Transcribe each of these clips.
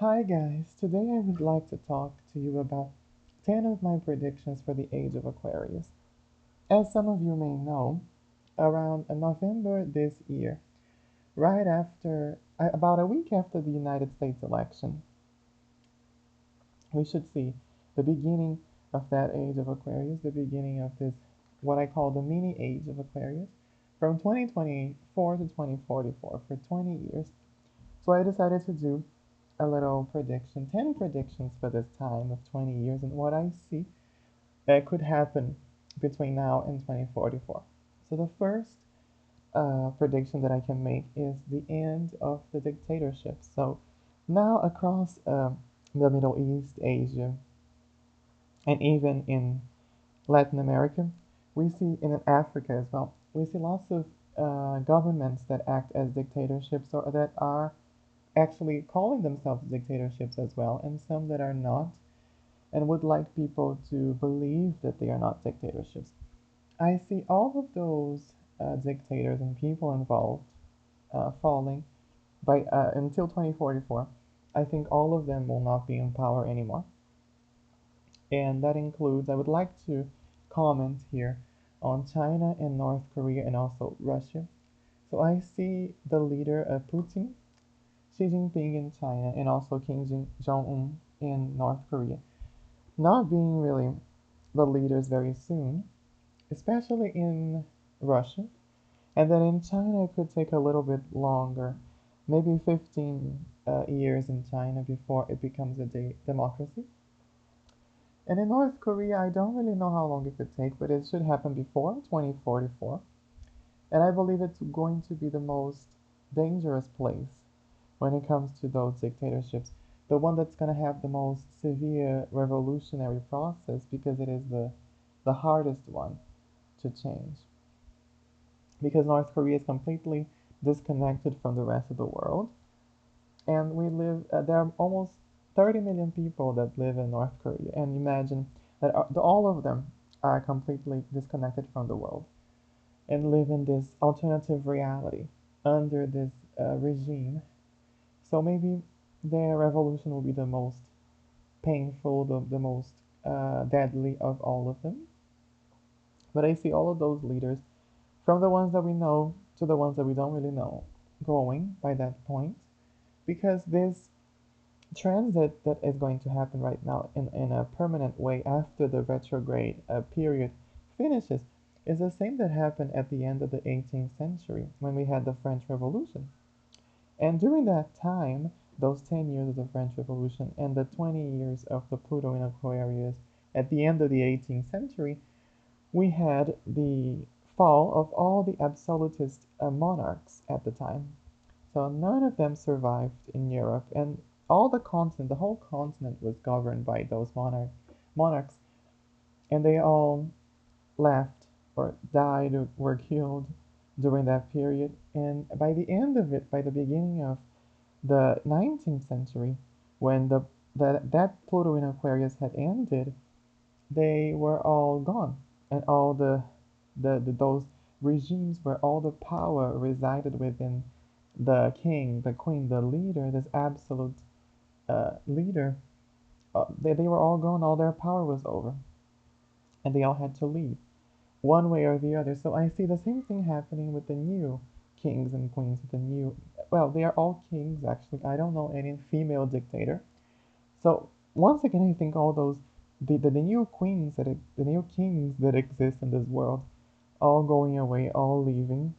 Hi guys, today I would like to talk to you about 10 of my predictions for the Age of Aquarius. As some of you may know, around November this year, right after, about a week after the United States election, we should see the beginning of that Age of Aquarius, the beginning of this, what I call the mini Age of Aquarius, from 2024 to 2044 for 20 years. So I decided to do a little prediction, 10 predictions for this time of 20 years and what I see that could happen between now and 2044. So the first prediction that I can make is the end of the dictatorship. So now across the Middle East, Asia, and even in Latin America, we see in Africa as well, we see lots of governments that act as dictatorships or that are actually calling themselves dictatorships as well, and some that are not, and would like people to believe that they are not dictatorships. I see all of those dictators and people involved falling by until 2044. I think all of them will not be in power anymore, and that includes. I would like to comment here on China and North Korea and also Russia. So I see the leader of Putin, Xi Jinping in China, and also Kim Jong-un in North Korea, not being really the leaders very soon, especially in Russia. And then in China, it could take a little bit longer, maybe 15 years in China before it becomes a democracy. And in North Korea, I don't really know how long it could take, but it should happen before 2044. And I believe it's going to be the most dangerous place when it comes to those dictatorships. The one that's going to have the most severe revolutionary process because it is the hardest one to change. Because North Korea is completely disconnected from the rest of the world. And there are almost 30 million people that live in North Korea. And imagine that all of them are completely disconnected from the world and live in this alternative reality under this regime. So maybe their revolution will be the most painful, the most deadly of all of them. But I see all of those leaders, from the ones that we know to the ones that we don't really know, going by that point, because this transit that is going to happen right now in a permanent way after the retrograde period finishes is the same that happened at the end of the 18th century when we had the French Revolution. And during that time, those 10 years of the French Revolution and the 20 years of the Pluto in Aquarius at the end of the 18th century, we had the fall of all the absolutist monarchs at the time. So none of them survived in Europe, and all the continent, the whole continent was governed by those monarchs, and they all left or died or were killed during that period. And by the end of it, by the beginning of the 19th century, when that Pluto in Aquarius had ended, they were all gone, and all those regimes where all the power resided within the king, the queen, the leader, this absolute leader, they were all gone. All their power was over, and they all had to leave one way or the other. So I see the same thing happening with the new kings and queens. The new, well, they are all kings actually. I don't know any female dictator. So once again, I think all those the new queens the new kings that exist in this world, all going away, all leaving,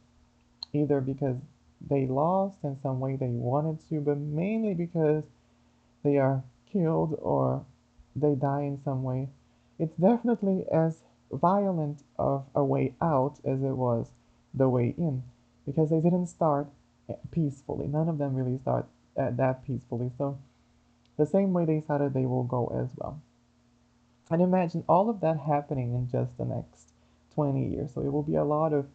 either because they lost in some way they wanted to, but mainly because they are killed or they die in some way. It's definitely as violent of a way out as it was the way in, because they didn't start peacefully. None of them really start that peacefully. So the same way they started, they will go as well. And imagine all of that happening in just the next 20 years. So it will be a lot of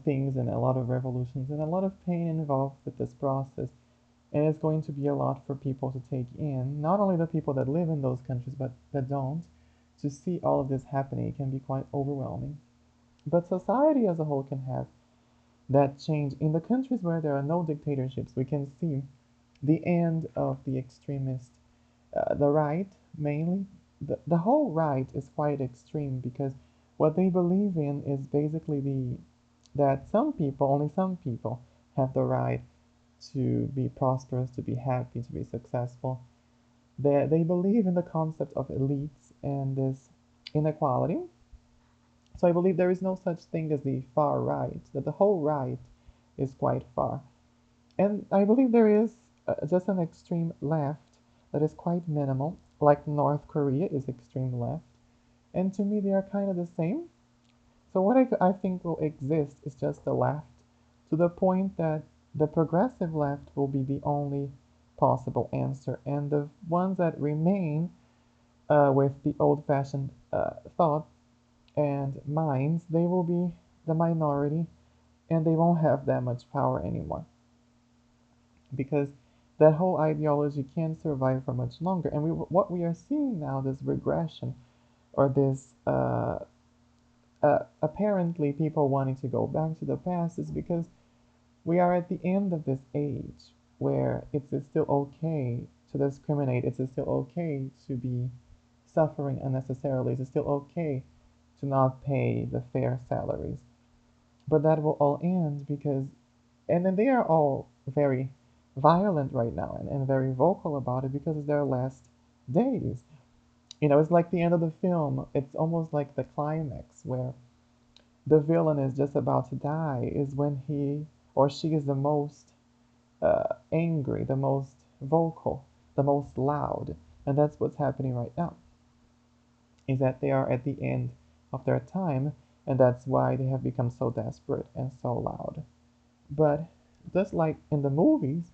things and a lot of revolutions and a lot of pain involved with this process. And it's going to be a lot for people to take in, not only the people that live in those countries, but that don't. To see all of this happening can be quite overwhelming. But society as a whole can have that change. In the countries where there are no dictatorships, we can see the end of the extremist, the right mainly. The whole right is quite extreme because what they believe in is basically that some people, only some people, have the right to be prosperous, to be happy, to be successful. They believe in the concept of elites and this inequality. So I believe there is no such thing as the far right, that the whole right is quite far. And I believe there is just an extreme left that is quite minimal, like North Korea is extreme left. And to me, they are kind of the same. So what I think will exist is just the left, to the point that the progressive left will be the only possible answer. And the ones that remain with the old-fashioned thought and minds, they will be the minority and they won't have that much power anymore because that whole ideology can't survive for much longer. And what we are seeing now, this regression or this apparently people wanting to go back to the past, is because we are at the end of this age where it's still okay to discriminate. It's still okay to be suffering unnecessarily. It's still okay to not pay the fair salaries. But that will all end because, and then they are all very violent right now and very vocal about it because it's their last days. It's like the end of the film. It's almost like the climax where the villain is just about to die, is when he or she is the most angry, the most vocal, the most loud. And that's what's happening right now, is that they are at the end of their time, and that's why they have become so desperate and so loud. But just like in the movies,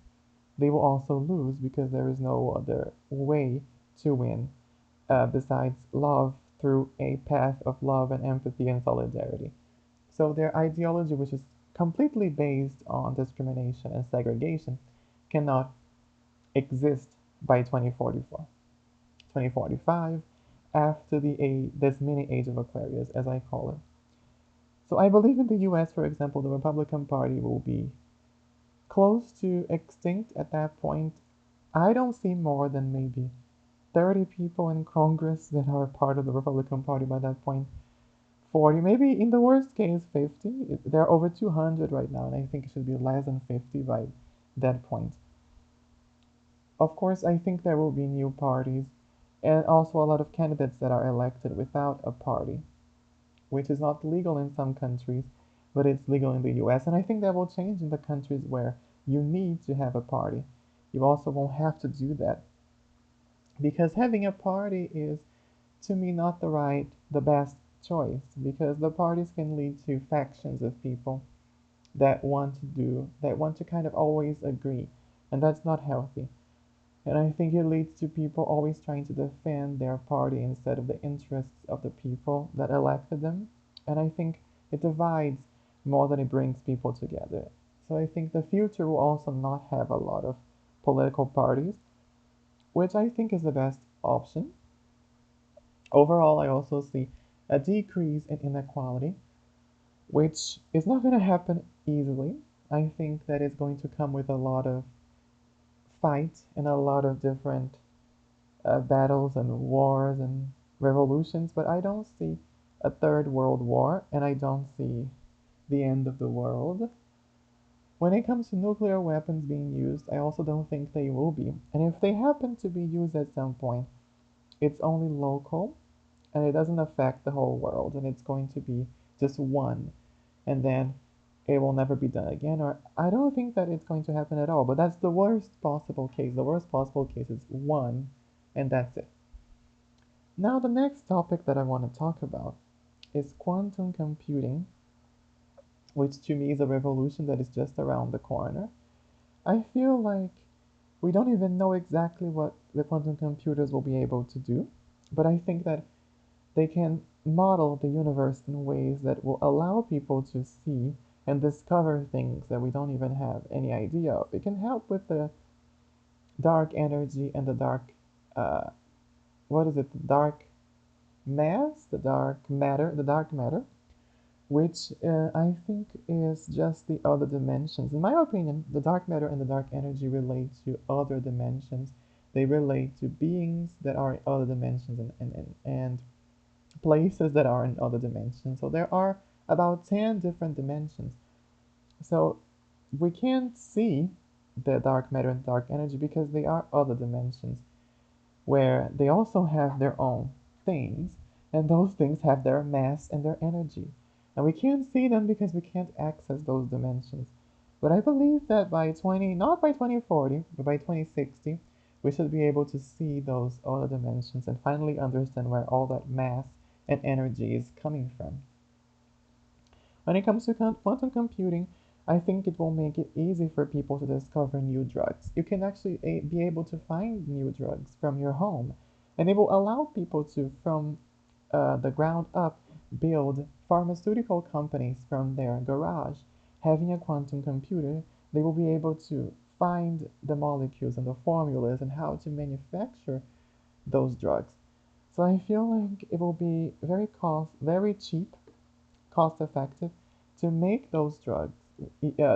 they will also lose because there is no other way to win besides love through a path of love and empathy and solidarity. So their ideology, which is completely based on discrimination and segregation, cannot exist by 2044, 2045, after this mini age of Aquarius, as I call it. So I believe in the US, for example, the Republican Party will be close to extinct at that point. I don't see more than maybe 30 people in Congress that are part of the Republican Party by that point. 40, maybe in the worst case, 50. There are over 200 right now, and I think it should be less than 50 by that point. Of course, I think there will be new parties and also a lot of candidates that are elected without a party, which is not legal in some countries, but it's legal in the US. And I think that will change in the countries where you need to have a party. You also won't have to do that because having a party is, to me, not the best choice, because the parties can lead to factions of people that want to kind of always agree, and that's not healthy. And I think it leads to people always trying to defend their party instead of the interests of the people that elected them. And I think it divides more than it brings people together. So I think the future will also not have a lot of political parties, which I think is the best option. Overall, I also see a decrease in inequality, which is not going to happen easily. I think that it's going to come with a lot of fight and a lot of different battles and wars and revolutions, but I don't see a third world war and I don't see the end of the world. When it comes to nuclear weapons being used, I also don't think they will be. And if they happen to be used at some point, it's only local and it doesn't affect the whole world, and it's going to be just one, and then it will never be done again. Or I don't think that it's going to happen at all, but that's the worst possible case. The worst possible case is one, and that's it. Now, the next topic that I want to talk about is quantum computing, which to me is a revolution that is just around the corner. I feel like we don't even know exactly what the quantum computers will be able to do, but I think that they can model the universe in ways that will allow people to see and discover things that we don't even have any idea of. It can help with the dark energy and the dark, uh, what is it? The dark mass, the dark matter. which I think is just the other dimensions. In my opinion, the dark matter and the dark energy relate to other dimensions. They relate to beings that are in other dimensions and places that are in other dimensions. So there are about 10 different dimensions. So we can't see the dark matter and dark energy because they are other dimensions where they also have their own things, and those things have their mass and their energy. And we can't see them because we can't access those dimensions. But I believe that by 20, not by 2040, but by 2060, we should be able to see those other dimensions and finally understand where all that mass and energy is coming from. When it comes to quantum computing, I think it will make it easy for people to discover new drugs. You can actually be able to find new drugs from your home, and it will allow people to, from the ground up, build pharmaceutical companies from their garage. Having a quantum computer, they will be able to find the molecules and the formulas and how to manufacture those drugs. So I feel like it will be very cheap, cost effective to make those drugs,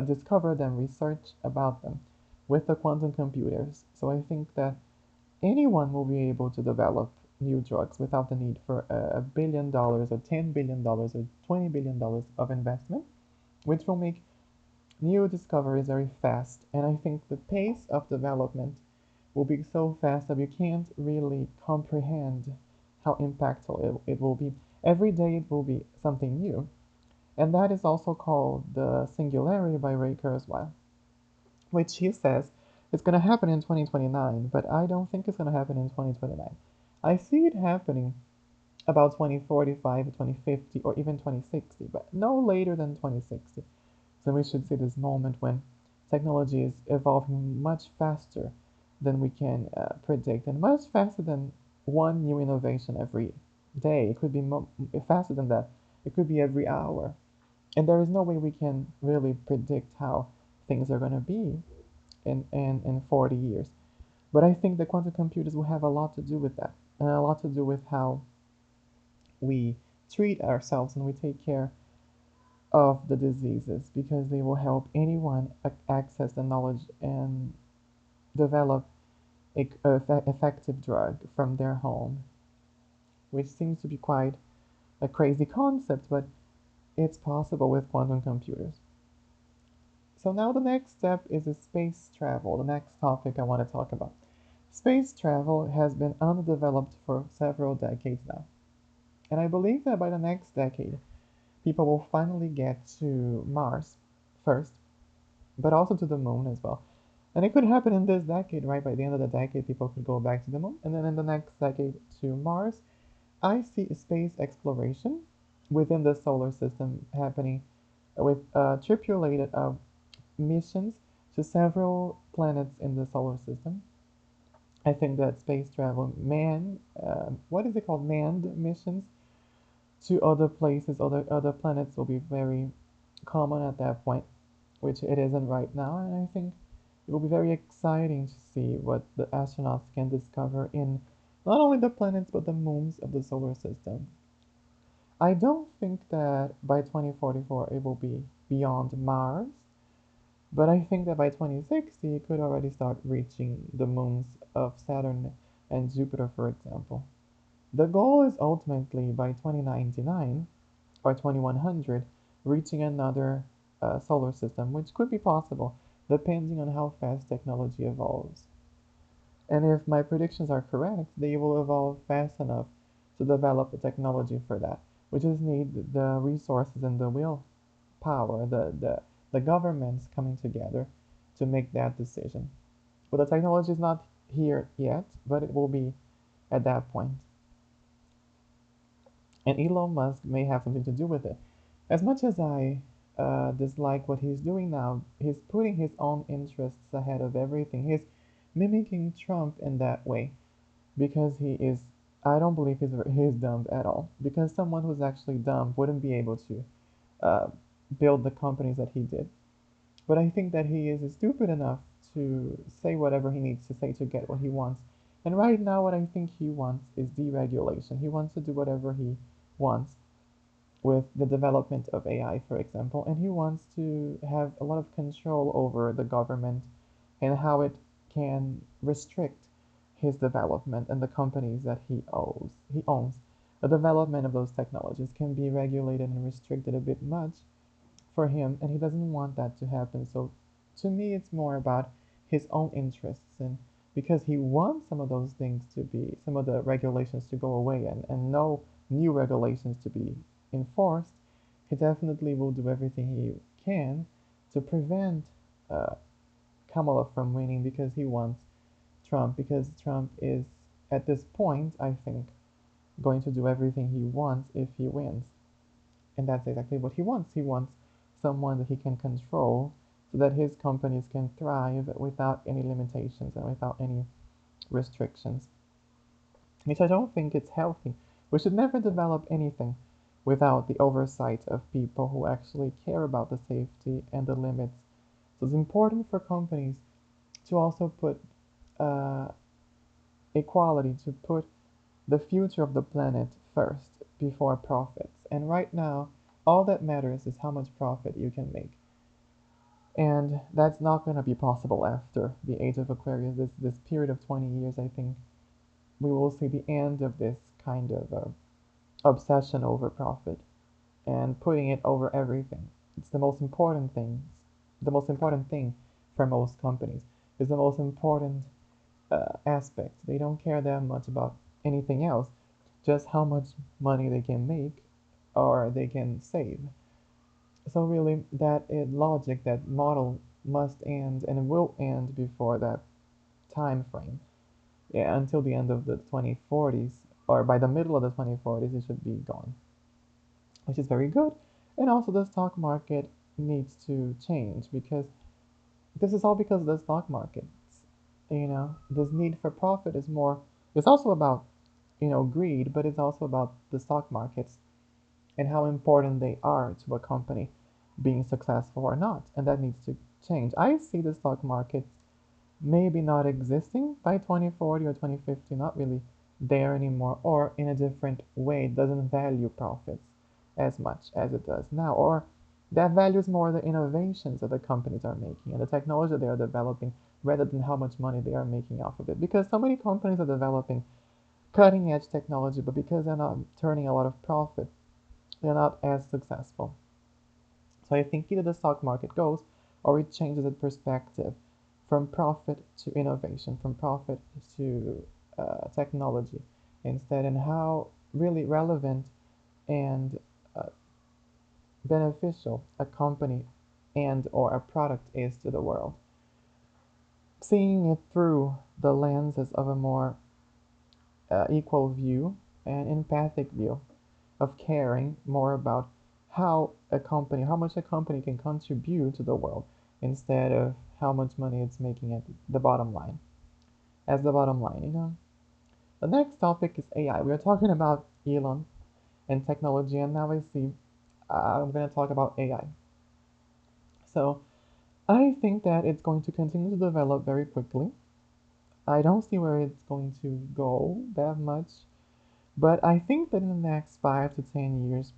discover them, research about them with the quantum computers. So I think that anyone will be able to develop new drugs without the need for $1 billion or $10 billion or $20 billion of investment, which will make new discoveries very fast. And I think the pace of development will be so fast that you can't really comprehend how impactful it will be. Every day it will be something new. And that is also called the singularity by Ray Kurzweil, which he says is going to happen in 2029, but I don't think it's going to happen in 2029. I see it happening about 2045, 2050, or even 2060, but no later than 2060. So we should see this moment when technology is evolving much faster than we can predict, and much faster than one new innovation every day. It could be faster than that. It could be every hour. And there is no way we can really predict how things are going to be in 40 years. But I think the quantum computers will have a lot to do with that, and a lot to do with how we treat ourselves and we take care of the diseases, because they will help anyone access the knowledge and develop a effective drug from their home, which seems to be quite a crazy concept, but it's possible with quantum computers. So now the next step is space travel, the next topic I want to talk about. Space travel has been undeveloped for several decades now. And I believe that by the next decade, people will finally get to Mars first, but also to the moon as well. And it could happen in this decade, right? By the end of the decade, people could go back to the moon. And then in the next decade to Mars. I see space exploration within the solar system happening with tripulated missions to several planets in the solar system. I think that space travel, what is it called, manned missions to other places, other planets will be very common at that point, which it isn't right now. And I think it will be very exciting to see what the astronauts can discover in not only the planets but the moons of the solar system. I don't think that by 2044 it will be beyond Mars, but I think that by 2060 it could already start reaching the moons of Saturn and Jupiter, for example. The goal is ultimately by 2099 or 2100 reaching another solar system, which could be possible depending on how fast technology evolves. And if my predictions are correct, they will evolve fast enough to develop the technology for that. We just need the resources and the willpower, the governments coming together to make that decision. But the technology is not here yet, but it will be at that point. And Elon Musk may have something to do with it. As much as I dislike what he's doing now, he's putting his own interests ahead of everything. He's mimicking Trump in that way because he is. I don't believe he's dumb at all. Because someone who's actually dumb wouldn't be able to uh, build the companies that he did. But I think that he is stupid enough to say whatever he needs to say to get what he wants. And right now, what I think he wants is deregulation. He wants to do whatever he wants. with the development of AI, for example, and he wants to have a lot of control over the government and how it can restrict his development and the companies that he owns. The development of those technologies can be regulated and restricted a bit much for him, and he doesn't want that to happen. So to me, it's more about his own interests, and because he wants some of those things to be, some of the regulations to go away and no new regulations to be enforced, he definitely will do everything he can to prevent uh, Kamala from winning because he wants Trump, because Trump is, at this point, I think, going to do everything he wants if he wins. And that's exactly what he wants. He wants someone that he can control so that his companies can thrive without any limitations and without any restrictions, which I don't think it's healthy. We should never develop anything without the oversight of people who actually care about the safety and the limits. So it's important for companies to also put uh, equality, to put the future of the planet first before profits. And right now, all that matters is how much profit you can make. And that's not going to be possible after the Age of Aquarius. This period of 20 years, I think we will see the end of this kind of obsession over profit and putting it over everything. It's the most important thing. The most important thing for most companies is the most important aspect. They don't care that much about anything else, just how much money they can make or they can save. So really, that logic, that model must end and will end before that time frame. Yeah, until the end of the 2040s, or by the middle of the 2040s, it should be gone, which is very good. And also, the stock market needs to change because this is all because of the stock market. This need for profit is more, it's also about, greed, but it's also about the stock markets and how important they are to a company being successful or not. And that needs to change. I see the stock market maybe not existing by 2040 or 2050, not really there anymore, or in a different way, it doesn't value profits as much as it does now, or that values more the innovations that the companies are making and the technology they are developing rather than how much money they are making off of it. Because so many companies are developing cutting edge technology, but because they're not turning a lot of profit, they're not as successful. So I think either the stock market goes or it changes its perspective from profit to innovation, from profit to technology instead, and how really relevant and uh, beneficial a company and or a product is to the world. Seeing it through the lenses of a more equal view and empathic view of caring more about how much a company can contribute to the world instead of how much money it's making at the bottom line. As the bottom line. The next topic is AI. We are talking about Elon and technology, and now I see I'm going to talk about AI. So I think that it's going to continue to develop very quickly. I don't see where it's going to go that much, but I think that in the next 5 to 10 years,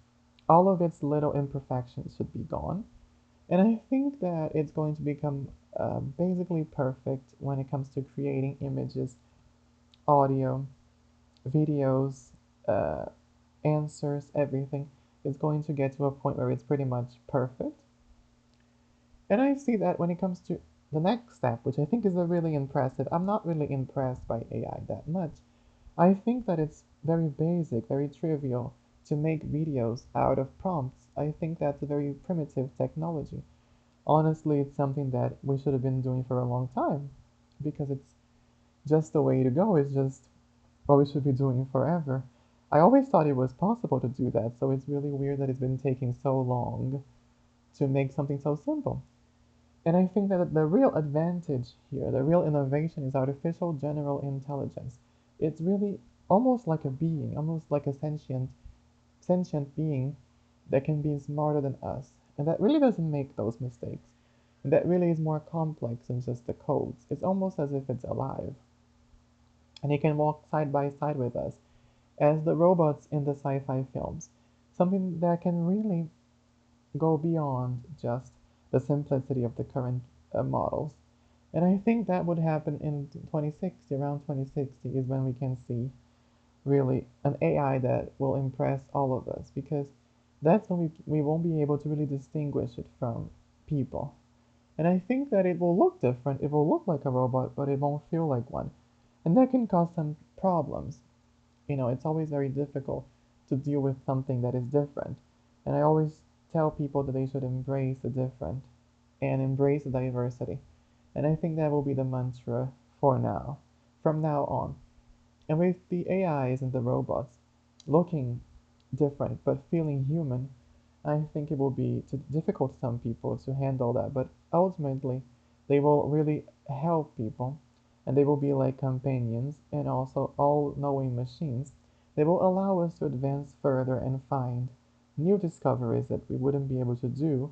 all of its little imperfections should be gone. And I think that it's going to become basically perfect when it comes to creating images, audio, videos, uh, answers, everything. Is going to get to a point where it's pretty much perfect. And I see that when it comes to the next step, which I think is a really impressive, I'm not really impressed by AI that much. I think that it's very basic, very trivial to make videos out of prompts. I think that's a very primitive technology. Honestly, it's something that we should have been doing for a long time because it's just the way to go. It's just what we should be doing forever. I always thought it was possible to do that, so it's really weird that it's been taking so long to make something so simple. And I think that the real advantage here, the real innovation is artificial general intelligence. It's really almost like a being, almost like a sentient being that can be smarter than us. And that really doesn't make those mistakes. And that really is more complex than just the codes. It's almost as if it's alive. And it can walk side by side with us, as the robots in the sci fi films. something that can really go beyond just the simplicity of the current models. And I think that would happen in 2060, around 2060 is when we can see really an AI that will impress all of us because that's when we won't be able to really distinguish it from people. And I think that it will look different, it will look like a robot, but it won't feel like one. And that can cause some problems. It's always very difficult to deal with something that is different. And I always tell people that they should embrace the different and embrace the diversity. And I think that will be the mantra for now, from now on. And with the AIs and the robots looking different but feeling human, I think it will be too difficult for some people to handle that. But ultimately, they will really help people and they will be like companions and also all knowing machines. They will allow us to advance further and find new discoveries that we wouldn't be able to do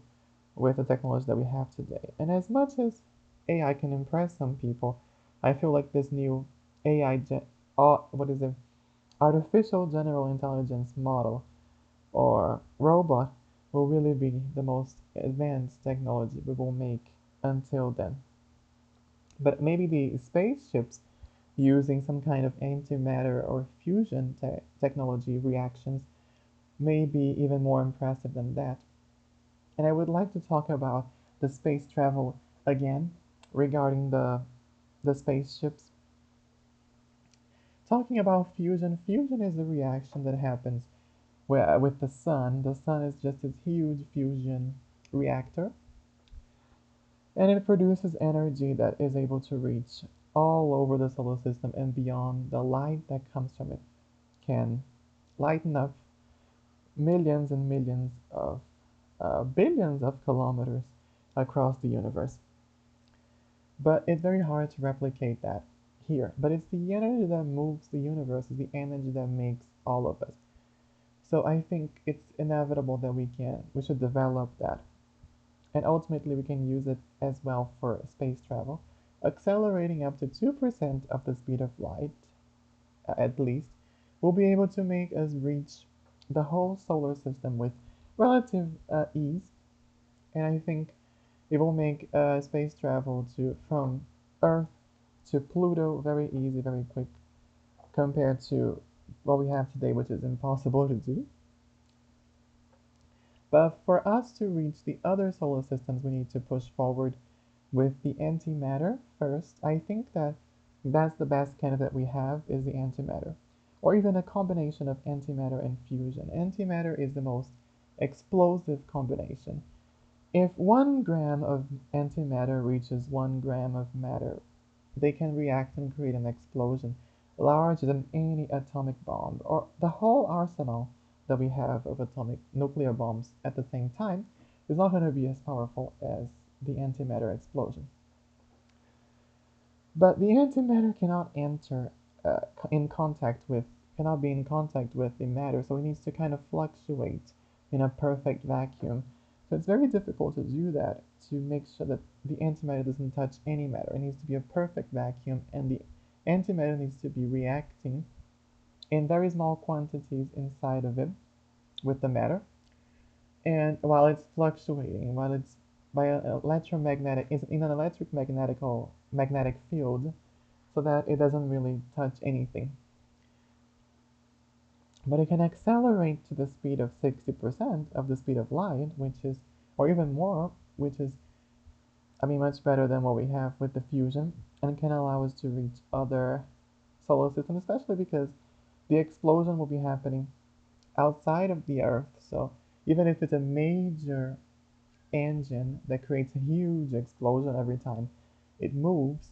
with the technology that we have today. And as much as AI can impress some people, I feel like this new AI, what is it, artificial general intelligence model or robot will really be the most advanced technology we will make until then. But maybe the spaceships using some kind of antimatter or fusion technology reactions may be even more impressive than that. And I would like to talk about the space travel again regarding the spaceships. Talking about fusion, fusion is a reaction that happens where with the sun. The sun is just this huge fusion reactor, and it produces energy that is able to reach all over the solar system and beyond. The light that comes from it can lighten up millions and millions of billions of kilometers across the universe. But it's very hard to replicate that here. But it's the energy that moves the universe, it's the energy that makes all of us. So I think it's inevitable that we should develop that. And ultimately we can use it as well for space travel, accelerating up to 2% of the speed of light, at least, will be able to make us reach the whole solar system with relative ease. And I think it will make space travel to from Earth to Pluto very easy, very quick, compared to what we have today, which is impossible to do. But for us to reach the other solar systems, we need to push forward with the antimatter first. I think that that's the best candidate we have is the antimatter, or even a combination of antimatter and fusion. Antimatter is the most explosive combination. If 1 gram of antimatter reaches 1 gram of matter, they can react and create an explosion larger than any atomic bomb or the whole arsenal that we have of atomic nuclear bombs at the same time is not going to be as powerful as the antimatter explosion. But the antimatter cannot enter in contact with, cannot be in contact with the matter, so it needs to kind of fluctuate in a perfect vacuum. So it's very difficult to do that, to make sure that the antimatter doesn't touch any matter. It needs to be a perfect vacuum, and the antimatter needs to be reacting in very small quantities inside of it with the matter. And while it's fluctuating, while it's by an electromagnetic, is in an electric magnetic field, so that it doesn't really touch anything. But it can accelerate to the speed of 60% of the speed of light, which is, or even more, which is, I mean, much better than what we have with the fusion, and can allow us to reach other solar systems, especially because the explosion will be happening outside of the Earth. So even if it's a major engine that creates a huge explosion every time it moves,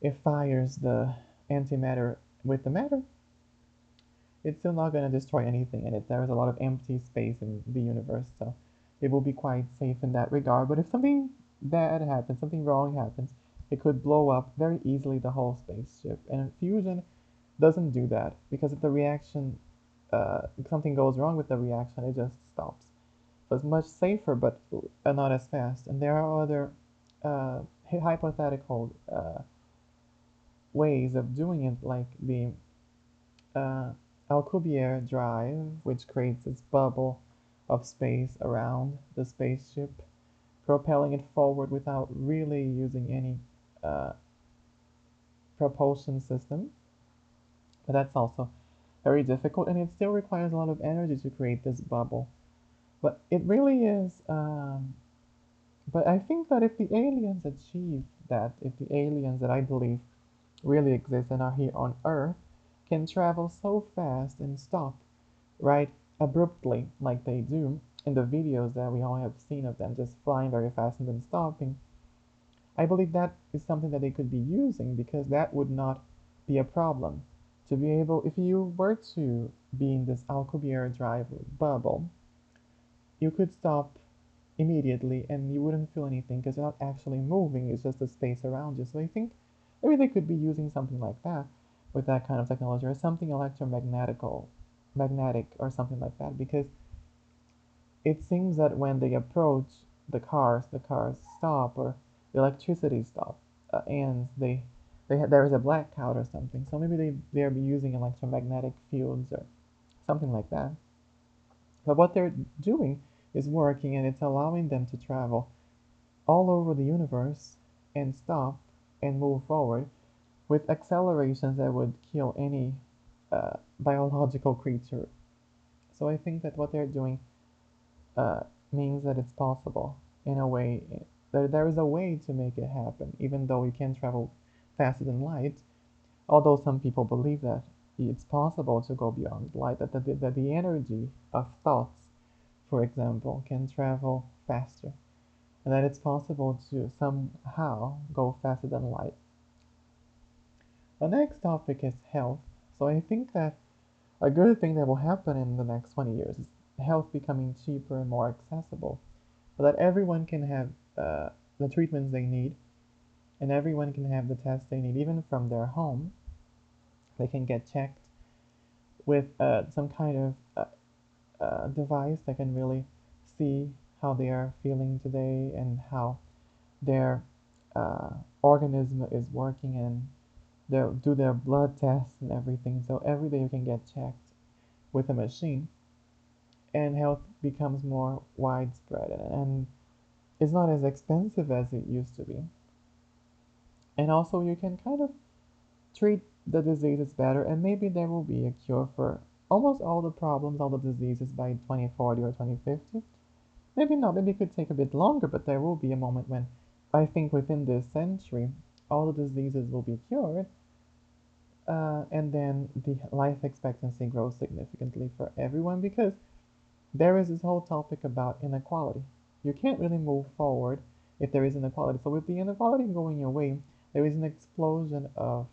it fires the antimatter with the matter, it's still not going to destroy anything in it. There is a lot of empty space in the universe, so it will be quite safe in that regard. But if something bad happens, something wrong happens, it could blow up very easily the whole spaceship. And fusion doesn't do that because if the reaction, if something goes wrong with the reaction, it just stops. So it's much safer, but not as fast. And there are other hypothetical ways of doing it, like the uh, Alcubierre drive, which creates this bubble of space around the spaceship, propelling it forward without really using any uh, propulsion system. But that's also very difficult, and it still requires a lot of energy to create this bubble. But it really is. But I think that if the aliens achieve that, if the aliens that I believe really exist and are here on Earth can travel so fast and stop right abruptly like they do in the videos that we all have seen of them just flying very fast and then stopping, I believe that is something that they could be using because that would not be a problem. To be able, if you were to be in this Alcubierre drive bubble, you could stop immediately and you wouldn't feel anything because you're not actually moving, it's just the space around you. So I think maybe they could be using something like that with that kind of technology or something electromagnetical, magnetic or something like that because it seems that when they approach the cars stop or the electricity stop and there is a blackout or something. So maybe they're using electromagnetic fields or something like that. But what they're doing is working and it's allowing them to travel all over the universe and stop and move forward with accelerations that would kill any biological creature. So I think that what they're doing uh, means that it's possible in a way. There is a way to make it happen, even though you can travel faster than light. Although some people believe that it's possible to go beyond light, that the energy of thoughts, for example, can travel faster, and that it's possible to somehow go faster than light. The next topic is health. So I think that a good thing that will happen in the next 20 years is health becoming cheaper and more accessible, so that everyone can have the treatments they need and everyone can have the tests they need, even from their home. They can get checked with some kind of device that can really see how they are feeling today and how their uh, organism is working and do their blood tests and everything. So every day you can get checked with a machine and health becomes more widespread and it's not as expensive as it used to be. And also you can kind of treat the diseases better and maybe there will be a cure for almost all the problems, all the diseases by 2040 or 2050. Maybe not, maybe it could take a bit longer, but there will be a moment when I think within this century all the diseases will be cured and then the life expectancy grows significantly for everyone because there is this whole topic about inequality. You can't really move forward if there is inequality. So with the inequality going away, there is an explosion of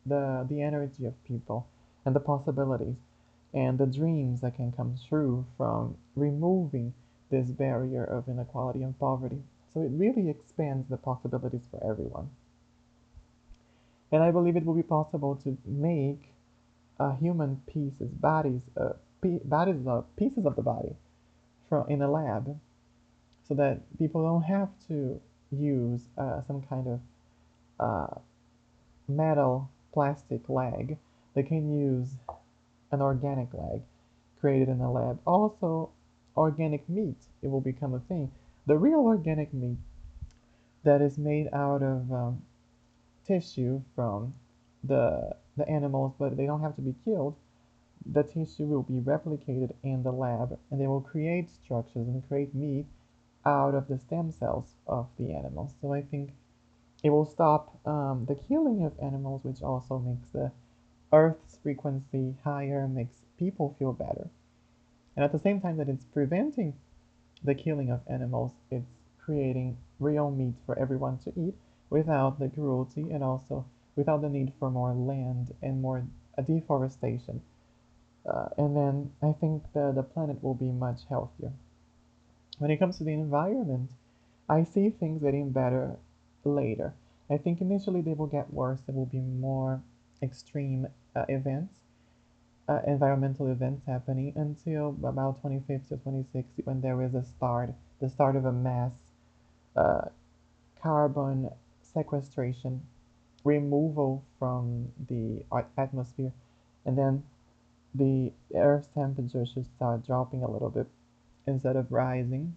the energy of people and the possibilities and the dreams that can come true from removing this barrier of inequality and poverty. So it really expands the possibilities for everyone. And I believe it will be possible to make human pieces, pieces of the body from in a lab, so that people don't have to use some kind of uh, metal plastic leg. They can use an organic leg created in a lab. Also, organic meat, it will become a thing. The real organic meat that is made out of tissue from the animals, but they don't have to be killed. The tissue will be replicated in the lab, and they will create structures and create meat out of the stem cells of the animals. So I think it will stop the killing of animals, which also makes the Earth's frequency higher, makes people feel better. And at the same time that it's preventing the killing of animals, it's creating real meat for everyone to eat without the cruelty and also without the need for more land and more deforestation. And then I think the planet will be much healthier. When it comes to the environment, I see things getting better later. I think initially they will get worse. There will be more extreme events, environmental events happening until about 2050 or 2060 when there is the start of a mass uh, carbon sequestration, removal from the atmosphere, and then the Earth's temperature should start dropping a little bit instead of rising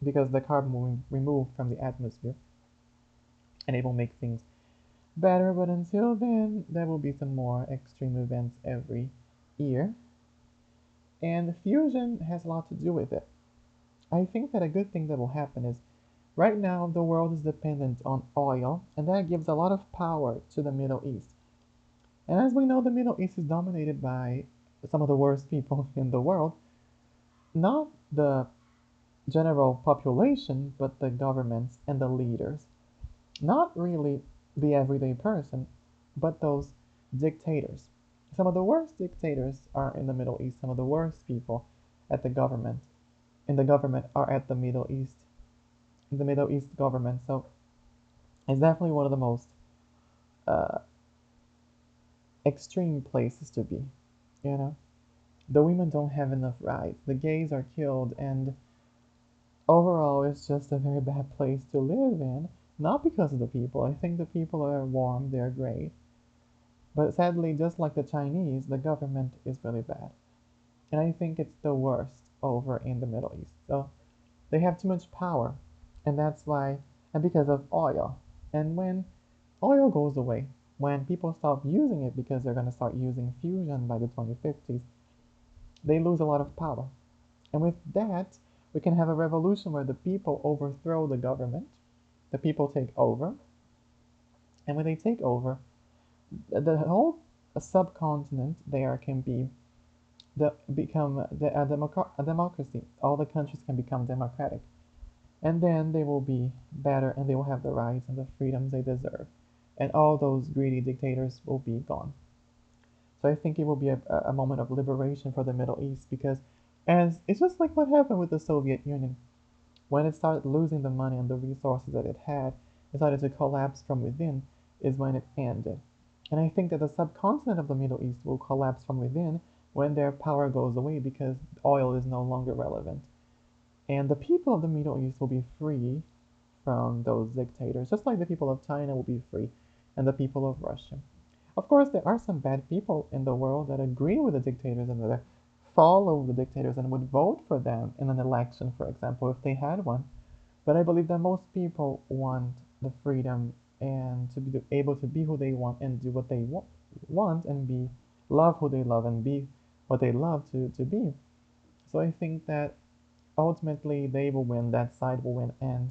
because the carbon will be removed from the atmosphere and it will make things better. But until then, there will be some more extreme events every year. And fusion has a lot to do with it. I think that a good thing that will happen is right now the world is dependent on oil, and that gives a lot of power to the Middle East. And as we know, the Middle East is dominated by some of the worst people in the world, not the general population, but the governments and the leaders. Not really the everyday person, but those dictators. Some of the worst dictators are in the Middle East. Some of the worst people at the government in the government are at the Middle East, in the Middle East government. So it's definitely one of the most uh, extreme places to be. You know, the women don't have enough rights. The gays are killed, and overall, it's just a very bad place to live in. Not because of the people. I think the people are warm, they're great. But sadly, just like the Chinese, the government is really bad. And I think it's the worst over in the Middle East. So they have too much power. And that's why, and because of oil. And when oil goes away, when people stop using it because they're going to start using fusion by the 2050s, they lose a lot of power. And with that, we can have a revolution where the people overthrow the government, the people take over, and when they take over, the whole subcontinent there can be become a democracy. All the countries can become democratic, and then they will be better, and they will have the rights and the freedoms they deserve, and all those greedy dictators will be gone. So I think it will be a moment of liberation for the Middle East because, as it's just like what happened with the Soviet Union. When it started losing the money and the resources that it had, it started to collapse from within, is when it ended. And I think that the subcontinent of the Middle East will collapse from within when their power goes away because oil is no longer relevant. And the people of the Middle East will be free from those dictators, just like the people of China will be free and the people of Russia. Of course, there are some bad people in the world that agree with the dictators and that follow the dictators and would vote for them in an election, for example, if they had one. But I believe that most people want the freedom and to be able to be who they want and do what they want and be love who they love and be what they love to be. So I think that ultimately they will win, that side will win, and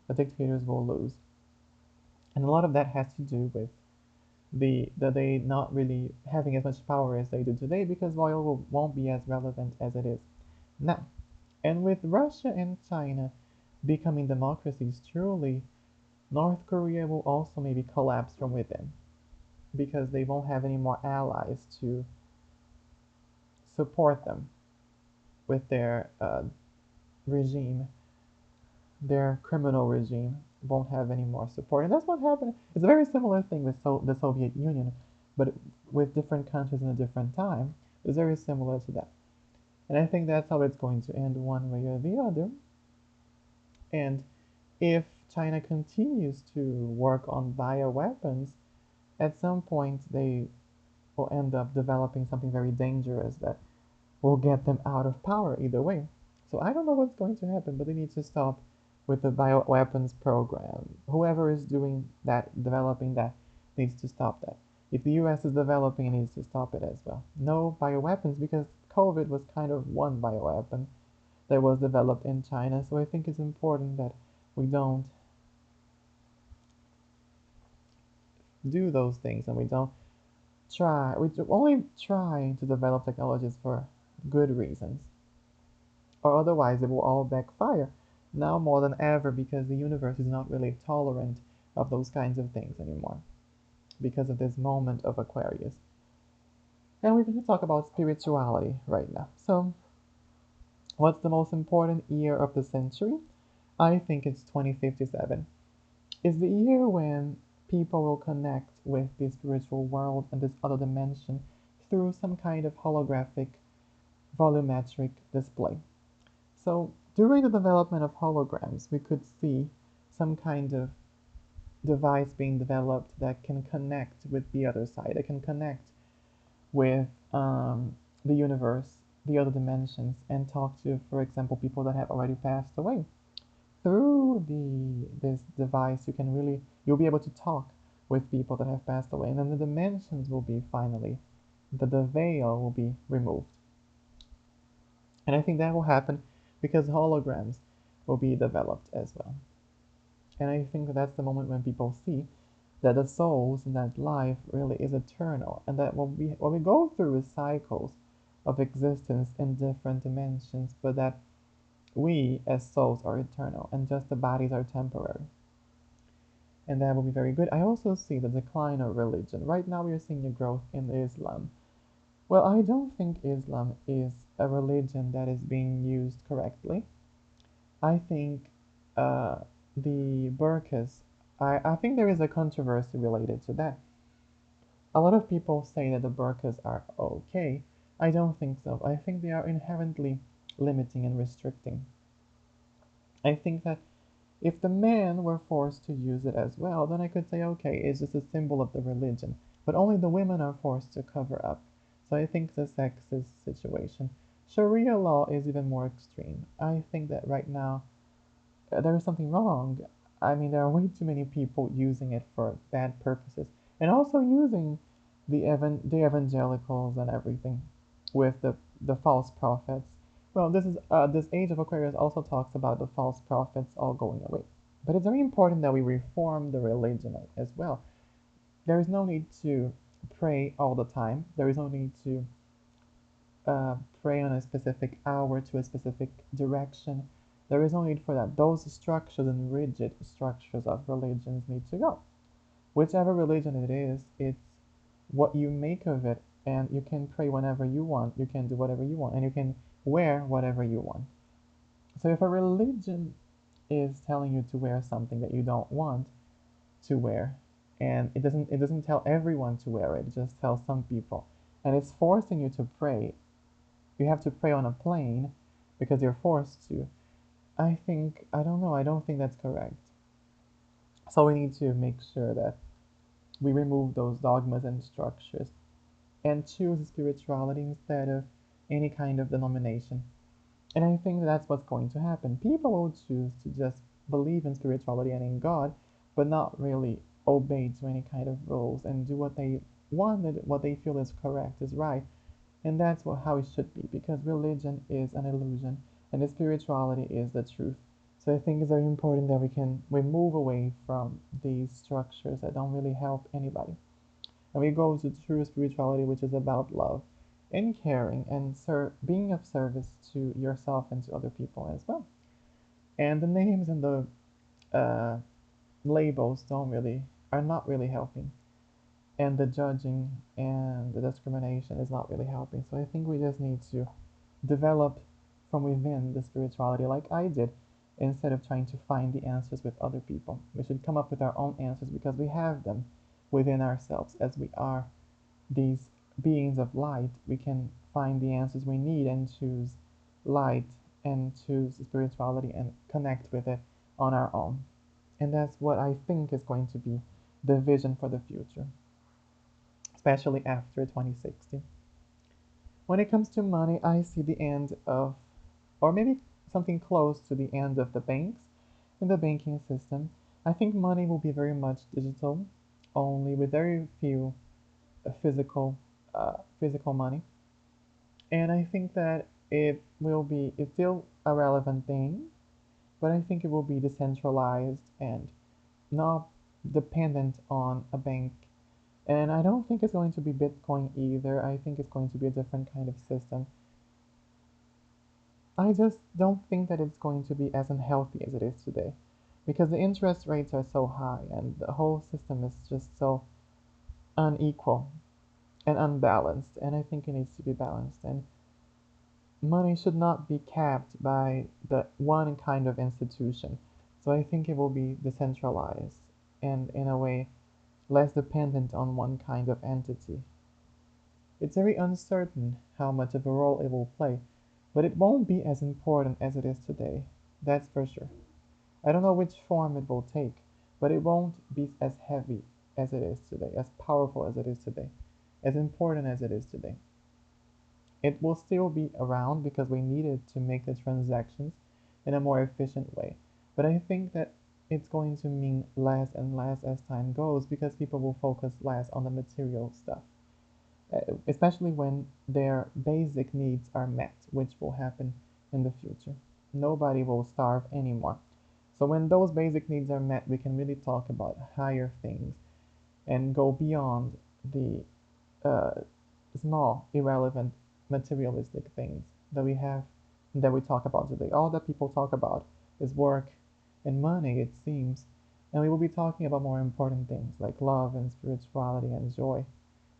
the dictators will lose. And a lot of that has to do with they not really having as much power as they do today because oil won't be as relevant as it is now. And with Russia and China becoming democracies truly, North Korea will also maybe collapse from within because they won't have any more allies to support them with their regime. Their criminal regime won't have any more support. And that's what happened. It's a very similar thing with the Soviet Union, but with different countries in a different time. It's very similar to that. And I think that's how it's going to end one way or the other. And if China continues to work on bioweapons, at some point they will end up developing something very dangerous that will get them out of power either way. So I don't know what's going to happen, but they need to stop with the bioweapons program. Whoever is doing that, developing that, needs to stop that. If the US is developing, it needs to stop it as well. No bioweapons because COVID was kind of one bioweapon that was developed in China. So I think it's important that we don't do those things and we only try to develop technologies for good reasons, or otherwise it will all backfire now more than ever because the universe is not really tolerant of those kinds of things anymore because of this moment of Aquarius. And we're going to talk about spirituality right now. So, what's the most important year of the century? I think it's 2057. It's the year when people will connect with the spiritual world and this other dimension through some kind of holographic volumetric display. So during the development of holograms, we could see some kind of device being developed that can connect with the other side. It can connect with the universe, the other dimensions, and talk to, for example, people that have already passed away. Through this device, you'll be able to talk with people that have passed away, and then the dimensions will be finally, the veil will be removed. And I think that will happen because holograms will be developed as well. And I think that that's the moment when people see that the souls and that life really is eternal, and that what we go through is cycles of existence in different dimensions, but that we as souls are eternal and just the bodies are temporary. And that will be very good. I also see the decline of religion. Right now, we are seeing a growth in Islam. Well, I don't think Islam is a religion that is being used correctly. I think uh, the burqas, I think there is a controversy related to that. A lot of people say that the burqas are okay. I don't think so. I think they are inherently limiting and restricting. I think that if the men were forced to use it as well, then I could say, okay, it's just a symbol of the religion. But only the women are forced to cover up. So I think the sexist situation. Sharia law is even more extreme. I think that right now there is something wrong. I mean, there are way too many people using it for bad purposes, and also using the evangelicals and everything with the false prophets. Well, this Age of Aquarius also talks about the false prophets all going away. But it's very important that we reform the religion as well. There is no need to pray all the time. There is no need to pray on a specific hour to a specific direction. There is no need for that. Those structures and rigid structures of religions need to go. Whichever religion it is, it's what you make of it, and you can pray whenever you want, you can do whatever you want, and you can wear whatever you want. So if a religion is telling you to wear something that you don't want to wear, and it doesn't tell everyone to wear it, it just tells some people, and it's forcing you to pray, you have to pray on a plane because you're forced to. I don't know, I don't think that's correct. So we need to make sure that we remove those dogmas and structures and choose spirituality instead of any kind of denomination. And I think that's what's going to happen. People will choose to just believe in spirituality and in God, but not really obey to any kind of rules and do what they want, what they feel is correct, is right. And that's how it should be, because religion is an illusion and the spirituality is the truth. So I think it's very important that we move away from these structures that don't really help anybody. And we go to true spirituality, which is about love and caring and being of service to yourself and to other people as well. And the names and the uh, labels are not really helping, and the judging and the discrimination is not really helping. So I think we just need to develop from within the spirituality like I did, instead of trying to find the answers with other people. We should come up with our own answers because we have them within ourselves. As we are these beings of light, we can find the answers we need and choose light and choose spirituality and connect with it on our own. And that's what I think is going to be the vision for the future, especially after 2060. When it comes to money, I see the end of, or maybe something close to the end of the banks in the banking system. I think money will be very much digital, only with very few physical money. And I think that it's still a relevant thing, but I think it will be decentralized and not dependent on a bank. And I don't think it's going to be Bitcoin either. I think it's going to be a different kind of system. I just don't think that it's going to be as unhealthy as it is today, because the interest rates are so high and the whole system is just so unequal and unbalanced. And I think it needs to be balanced. And money should not be capped by the one kind of institution. So I think it will be decentralized and, in a way, less dependent on one kind of entity. It's very uncertain how much of a role it will play, but it won't be as important as it is today. That's for sure. I don't know which form it will take, but it won't be as heavy as it is today, as powerful as it is today, as important as it is today. It will still be around because we need it to make the transactions in a more efficient way. But I think that it's going to mean less and less as time goes because people will focus less on the material stuff, especially when their basic needs are met, which will happen in the future. Nobody will starve anymore. So when those basic needs are met, we can really talk about higher things and go beyond the uh, small, irrelevant, materialistic things that we have, that we talk about today. All that people talk about is work and money, it seems. And we will be talking about more important things like love and spirituality and joy.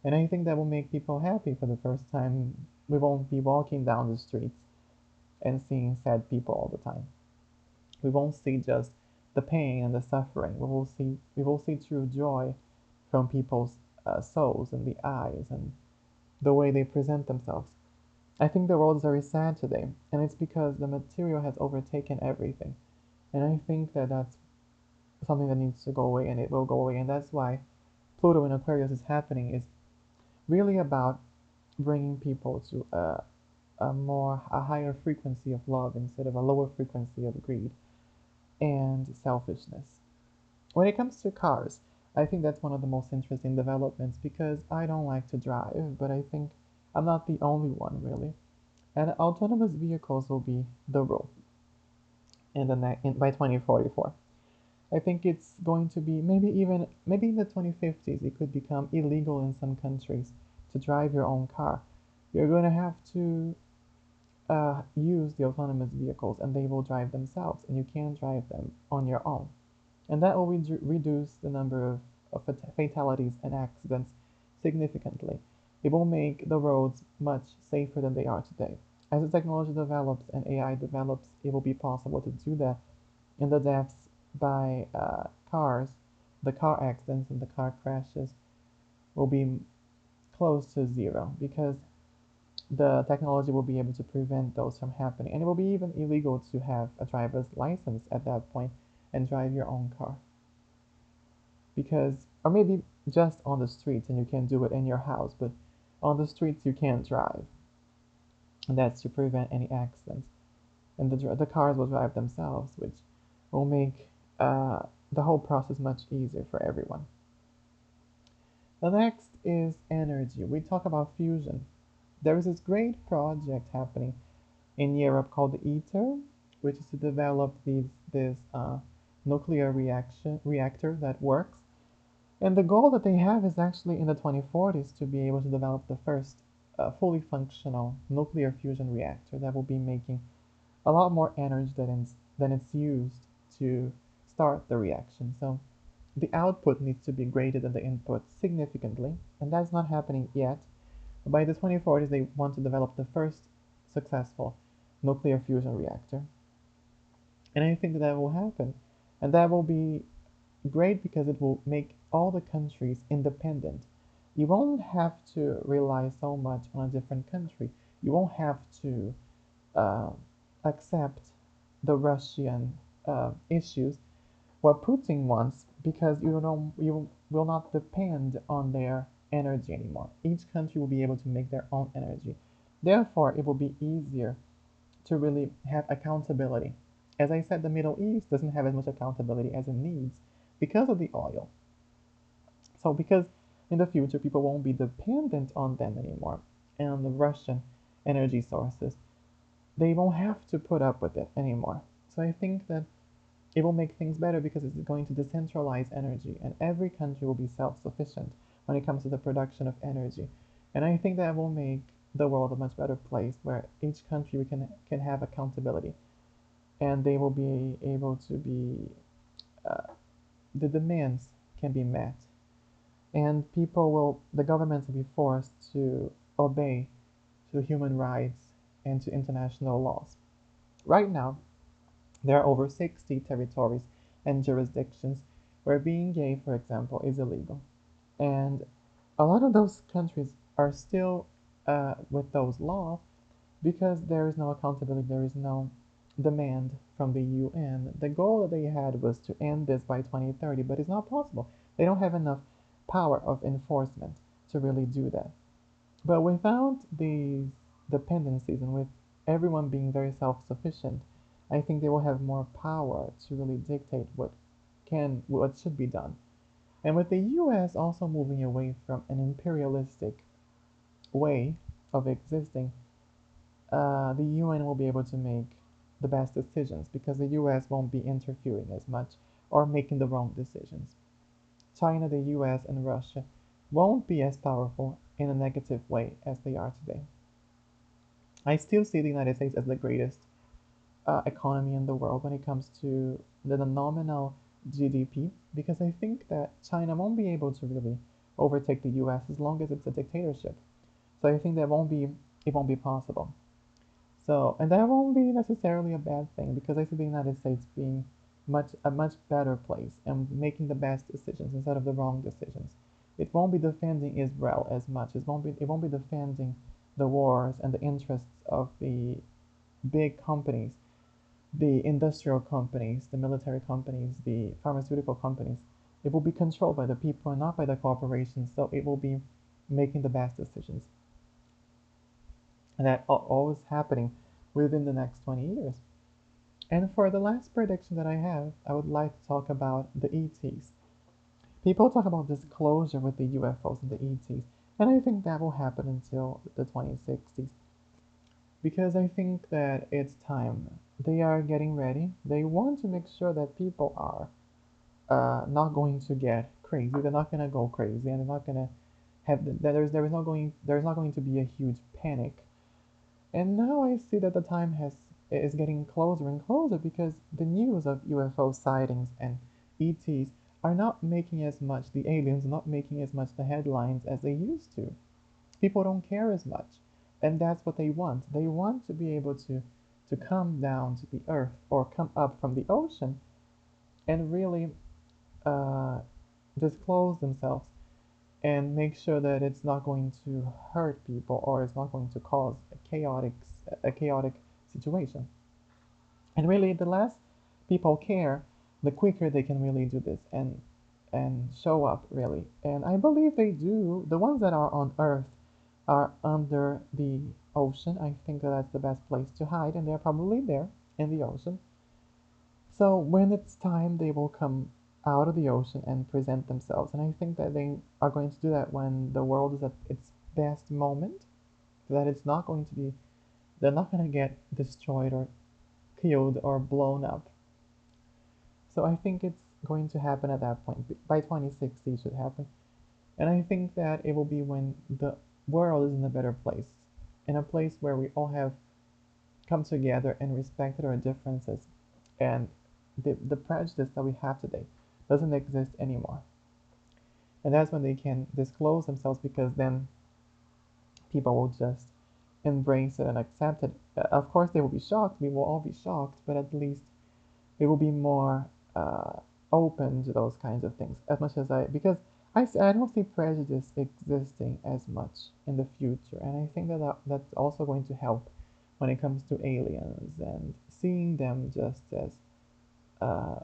And I think that will make people happy for the first time. We won't be walking down the streets and seeing sad people all the time. We won't see just the pain and the suffering. We will see true joy from people's souls and the eyes and the way they present themselves. I think the world is very sad today, and it's because the material has overtaken everything. And I think that that's something that needs to go away, and it will go away. And that's why Pluto in Aquarius is happening, is really about bringing people to a higher frequency of love instead of a lower frequency of greed and selfishness. When it comes to cars, I think that's one of the most interesting developments because I don't like to drive, but I think I'm not the only one really. And autonomous vehicles will be the rule by 2044. I think it's going to be maybe in the 2050s it could become illegal in some countries to drive your own car. You're going to have to use the autonomous vehicles and they will drive themselves and you can't drive them on your own. And that will reduce the number of fatalities and accidents significantly. It will make the roads much safer than they are today. As the technology develops and AI develops, it will be possible to do that. And the deaths by cars, the car accidents and the car crashes will be close to zero because the technology will be able to prevent those from happening. And it will be even illegal to have a driver's license at that point and drive your own car. Because, or maybe just on the streets and you can do it in your house, but on the streets you can't drive. And that's to prevent any accidents. And the cars will drive themselves, which will make the whole process much easier for everyone. The next is energy. We talk about fusion. There is this great project happening in Europe called the ITER, which is to develop this nuclear reactor that works. And the goal that they have is actually in the 2040s to be able to develop the first fully functional nuclear fusion reactor that will be making a lot more energy than it's used to start the reaction. So the output needs to be greater than the input significantly, and that's not happening yet. By the 2040s, they want to develop the first successful nuclear fusion reactor. And I think that will happen. And that will be great because it will make all the countries independent. You won't have to rely so much on a different country. You won't have to uh, accept the Russian issues, what Putin wants, because you will not depend on their energy anymore. Each country will be able to make their own energy. Therefore, it will be easier to really have accountability. As I said, the Middle East doesn't have as much accountability as it needs because of the oil. So because in the future people won't be dependent on them anymore and on the Russian energy sources, they won't have to put up with it anymore. So I think that it will make things better because it's going to decentralize energy and every country will be self-sufficient when it comes to the production of energy. And I think that will make the world a much better place where each country can have accountability and they will be able to be uh, the demands can be met and the governments will be forced to obey to human rights and to international laws. Right now, there are over 60 territories and jurisdictions where being gay, for example, is illegal. And a lot of those countries are still with those laws because there is no accountability, there is no demand from the UN. The goal that they had was to end this by 2030, but it's not possible. They don't have enough power of enforcement to really do that. But without these dependencies and with everyone being very self-sufficient, I think they will have more power to really dictate what should be done. And with the US also moving away from an imperialistic way of existing, the UN will be able to make the best decisions because the US won't be interfering as much or making the wrong decisions. China, the US, and Russia won't be as powerful in a negative way as they are today. I still see the United States as the greatest economy in the world when it comes to the nominal GDP because I think that China won't be able to really overtake the US as long as it's a dictatorship. So I think it won't be possible. So, and that won't be necessarily a bad thing because I see the United States being a much better place and making the best decisions instead of the wrong decisions. It won't be defending Israel as much. It won't be defending the wars and the interests of the big companies, the industrial companies, the military companies, the pharmaceutical companies. It will be controlled by the people and not by the corporations. So it will be making the best decisions. And that all is happening within the next 20 years. And for the last prediction that I have, I would like to talk about the ETs. People talk about disclosure with the UFOs and the ETs, and I think that will happen until the 2060s because I think that it's time. They are getting ready. They want to make sure that people are not going to get crazy. They're not going to go crazy, and they're not going to have there's not going to be a huge panic. And now I see that the time is getting closer and closer because the news of UFO sightings and ETs are not making as much, the aliens are not making as much the headlines as they used to. People don't care as much. And that's what they want. They want to be able to come down to the earth or come up from the ocean and really uh, disclose themselves and make sure that it's not going to hurt people or it's not going to cause a chaotic situation. And really, the less people care, the quicker they can really do this and show up really. And I believe they do. The ones that are on Earth are under the ocean. I think that that's the best place to hide, and they're probably there in the ocean. So when it's time, they will come out of the ocean and present themselves. And I think that they are going to do that when the world is at its best moment, that it's not going to be, they're not going to get destroyed or killed or blown up. So I think it's going to happen at that point. By 2060 it should happen. And I think that it will be when the world is in a better place, in a place where we all have come together and respected our differences. And the prejudice that we have today doesn't exist anymore. And that's when they can disclose themselves because then people will just embrace it and accept it. Of course, they will be shocked. We will all be shocked, but at least it will be more open to those kinds of things. As much as because I don't see prejudice existing as much in the future, and I think that's also going to help when it comes to aliens and seeing them just as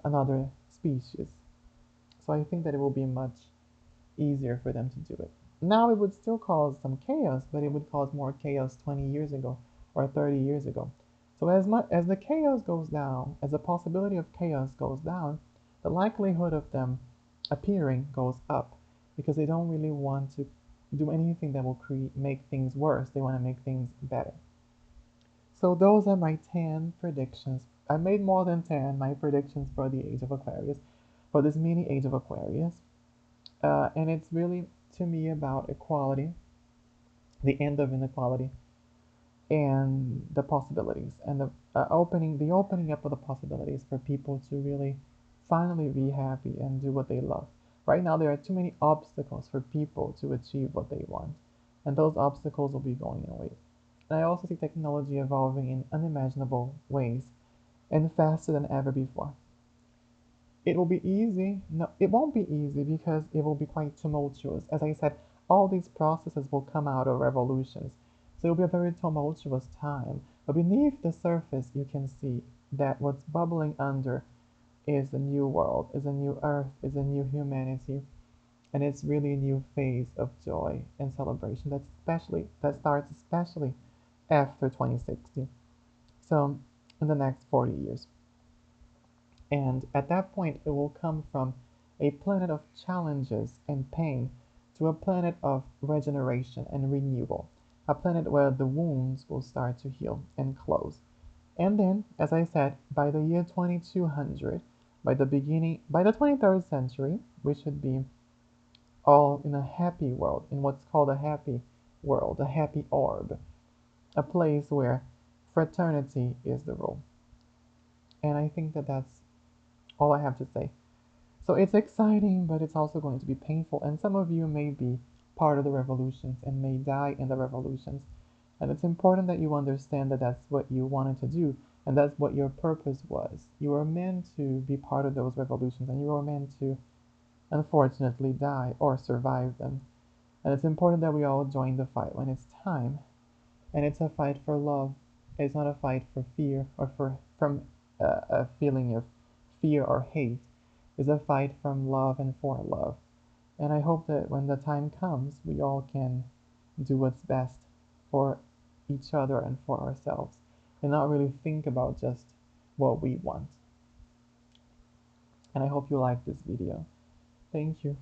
another species. So I think that it will be much easier for them to do it. Now it would still cause some chaos, but it would cause more chaos 20 years ago or 30 years ago. So as much as the chaos goes down, as the possibility of chaos goes down, the likelihood of them appearing goes up because they don't really want to do anything that will make things worse. They want to make things better. So those are my 10 predictions. I made more than 10 my predictions for the Age of Aquarius, for this mini Age of Aquarius. And it's really, to me, about equality, the end of inequality, and the possibilities, and the opening up of the possibilities for people to really finally be happy and do what they love. Right now, there are too many obstacles for people to achieve what they want, and those obstacles will be going away. And I also see technology evolving in unimaginable ways and faster than ever before. It will be easy. No, it won't be easy because it will be quite tumultuous. As I said, all these processes will come out of revolutions. So it'll be a very tumultuous time. But beneath the surface, you can see that what's bubbling under is a new world, is a new earth, is a new humanity. And it's really a new phase of joy and celebration that starts especially after 2060. So in the next 40 years. And at that point, it will come from a planet of challenges and pain to a planet of regeneration and renewal, a planet where the wounds will start to heal and close. And then, as I said, by the year 2200, by the 23rd century, we should be all in a happy world, in what's called a happy world, a happy orb, a place where fraternity is the rule. And I think that that's all I have to say. So it's exciting, but it's also going to be painful. And some of you may be part of the revolutions and may die in the revolutions. And it's important that you understand that that's what you wanted to do and that's what your purpose was. You were meant to be part of those revolutions and you were meant to, unfortunately, die or survive them. And it's important that we all join the fight when it's time. And it's a fight for love. It's not a fight for fear or from a feeling of fear or hate. It's a fight from love and for love. And I hope that when the time comes, we all can do what's best for each other and for ourselves and not really think about just what we want. And I hope you like this video. Thank you.